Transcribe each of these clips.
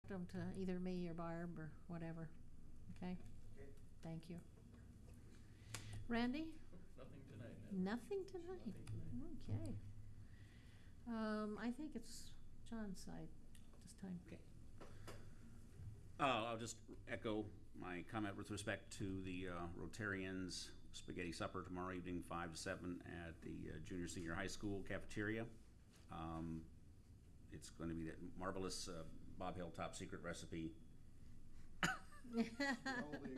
direct them to either me or Barb or whatever. Okay? Okay. Thank you. Randy? Nothing tonight. Nothing tonight? Nothing tonight. Okay. I think it's John's side this time. Okay. I'll just echo my comment with respect to the Rotarians spaghetti supper tomorrow evening, 5 to 7 at the junior senior high school cafeteria. It's going to be that marvelous Bob Hill top secret recipe. All the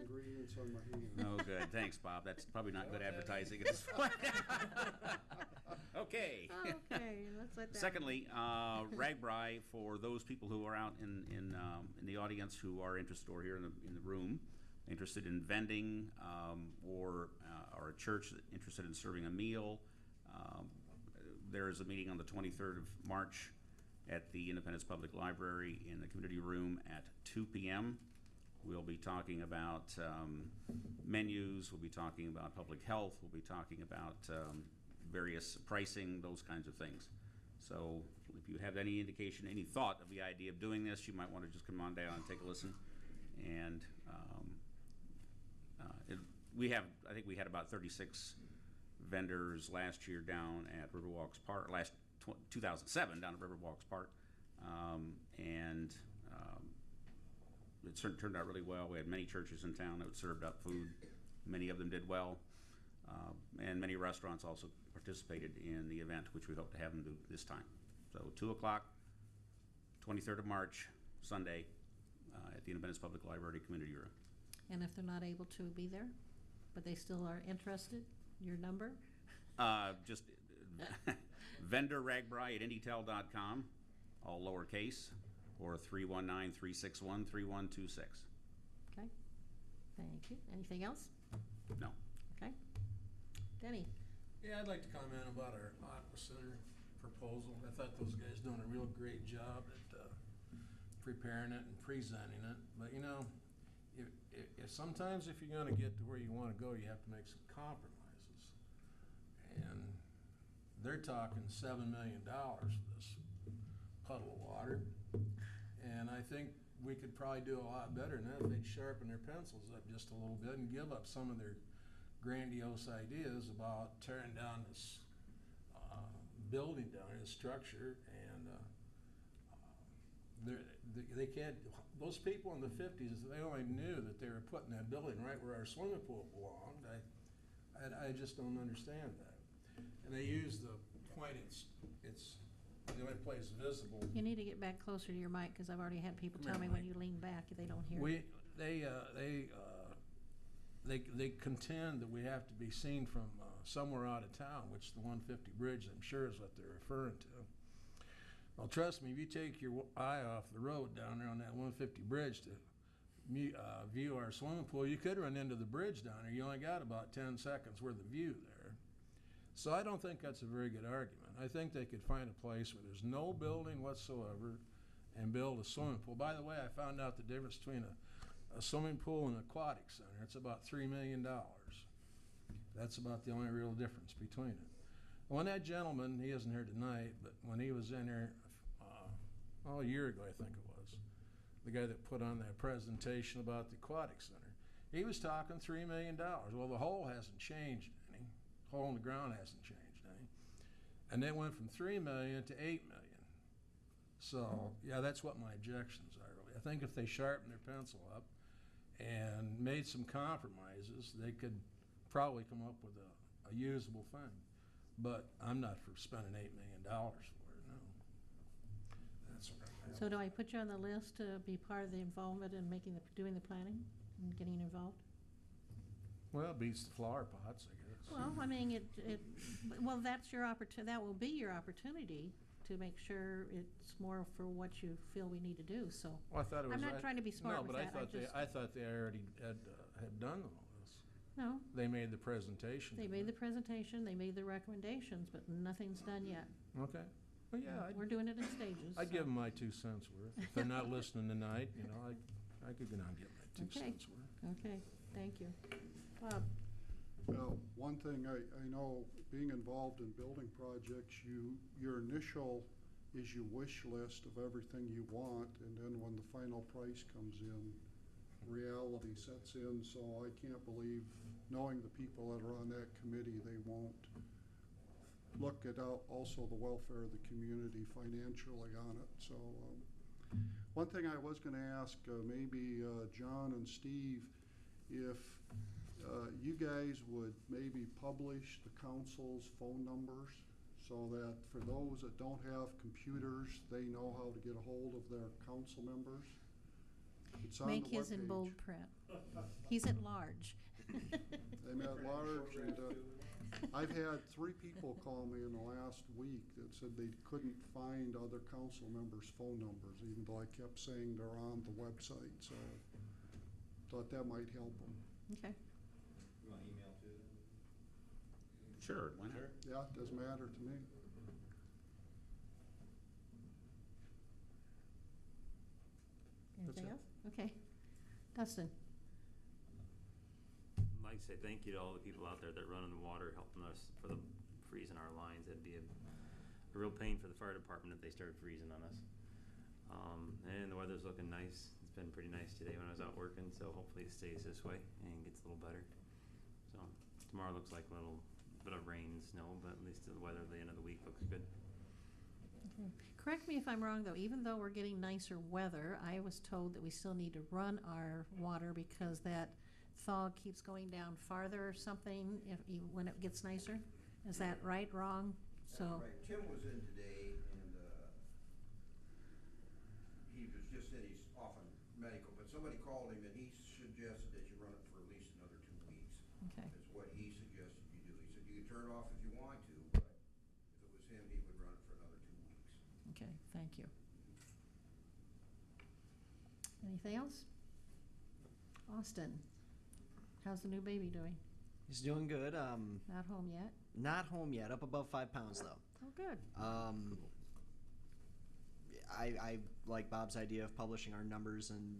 ingredients on my hand. Oh, good. Thanks, Bob. That's probably not good advertising at this point. Okay. Okay, let's let that. Secondly, RAGBRAI, for those people who are out in the audience who are interested, or here in the room, interested in vending, or a church interested in serving a meal, there is a meeting on the 23rd of March at the Independence Public Library in the community room at 2 p.m. We'll be talking about menus, we'll be talking about public health, we'll be talking about various pricing, those kinds of things. So if you have any indication, any thought of the idea of doing this, you might want to just come on down and take a listen. And I think we had about 36 vendors last year down at Riverwalks Park, 2007 down at Riverwalks Park. It turned out really well. We had many churches in town that served up food. Many of them did well. And many restaurants also participated in the event, which we hope to have them do this time. So 2 o'clock, 23rd of March, Sunday, at the Independence Public Library Community Room. And if they're not able to be there, but they still are interested, your number? Just vendor ragbri at indytel.com, all lowercase, or 319-361-3126. Okay, thank you. Anything else? No. Okay. Denny? Yeah, I'd like to comment about our Aqua Center proposal. I thought those guys doing a real great job at preparing it and presenting it. But you know, if sometimes if you're going to get to where you want to go, you have to make some compromises. And they're talking $7 million for this puddle of water. And I think we could probably do a lot better than that if they'd sharpen their pencils up just a little bit and give up some of their grandiose ideas about tearing down this building down, this structure, and they can't. Those people in the 50s, they only knew that they were putting that building right where our swimming pool belonged. I just don't understand that. And they use the point. It's the only place visible. You need to get back closer to your mic because I've already had people tell me when you lean back they don't hear. They contend that we have to be seen from somewhere out of town, which the 150 bridge, I'm sure, is what they're referring to. Well, trust me, if you take your eye off the road down there on that 150 bridge to view our swimming pool, you could run into the bridge down there. You only got about 10 seconds worth of view there. So I don't think that's a very good argument. I think they could find a place where there's no building whatsoever and build a swimming pool. By the way, I found out the difference between a swimming pool and an aquatic center. It's about $3 million. That's about the only real difference between it. When that gentleman, he isn't here tonight, but when he was in here a year ago, I think it was, the guy that put on that presentation about the aquatic center, he was talking $3 million. Well, the hole hasn't changed any. The hole in the ground hasn't changed any. And they went from $3 million to $8 million. So, yeah, that's what my objections are, really. I think if they sharpened their pencil up and made some compromises, they could probably come up with a usable thing. But I'm not for spending $8 million for it, no. That's what I have. So do I put you on the list to be part of the involvement in doing the planning and getting involved? Well, it beats the flower pots, I guess. Well, I mean, well, that's your opportunity. That will be your opportunity to make sure it's more for what you feel we need to do. So Well, I thought it was. I'm not trying to be smart with that. I thought they already had done all this. No. They made the presentation. They made the presentation. They made the recommendations, but nothing's done yet. Okay. Well, yeah. We're doing it in stages. I'd give them my 2 cents worth. If they're not listening tonight, you know, I could go down and get my 2 cents worth. Okay. Thank you. Bob. Well, one thing I know, being involved in building projects, your initial is your wish list of everything you want, and then when the final price comes in, reality sets in. So I can't believe, knowing the people that are on that committee, they won't look at also the welfare of the community financially on it. So one thing I was going to ask, maybe John and Steve, if you guys would maybe publish the council's phone numbers so that for those that don't have computers, they know how to get a hold of their council members. It's on Make the his in webpage. bold print. He's at large. I'm at large, and I've had 3 people call me in the last week that said they couldn't find other council members' phone numbers, even though I kept saying they're on the website. So thought that might help them. Okay. You want email too? Sure, why not? Yeah, it doesn't matter to me. Anything it. else? Okay. Dustin? I'd like to say thank you to all the people out there that run in the water, helping us for the freezing our lines. It'd be a real pain for the fire department if they started freezing on us. And the weather's looking nice. It's been pretty nice today when I was out working, so hopefully it stays this way and gets a little better. So tomorrow looks like a little bit of rain, snow, but at least the weather at the end of the week looks good. Okay. Correct me if I'm wrong, though, even though we're getting nicer weather, I was told that we still need to run our water because that thaw keeps going down farther or something when it gets nicer. Is that right, wrong? So, Right, Tim was in today, and he was just said he's off on medical, but somebody called him and he suggested that you run it for at least another 2 weeks. okay. Is what he suggested you do. He said you can turn it off if you want to, but if it was him, he would run it for another 2 weeks. Okay, thank you. Anything else? Austin, how's the new baby doing? He's doing good. Not home yet? Not home yet. Up above 5 pounds though. Oh, good. I like Bob's idea of publishing our numbers and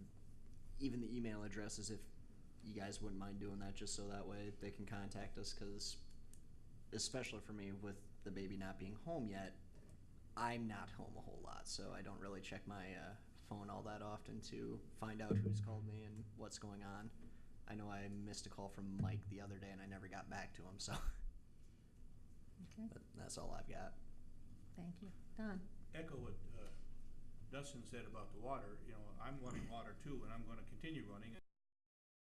even the email addresses if you guys wouldn't mind doing that, just so that way they can contact us. Because especially for me, with the baby not being home yet, I'm not home a whole lot, so I don't really check my phone all that often to find out who's called me and what's going on. I know I missed a call from Mike the other day and I never got back to him, so Okay, but that's all I've got. thank you. Don? Echo what Dustin said about the water. You know, I'm running water too, and I'm going to continue running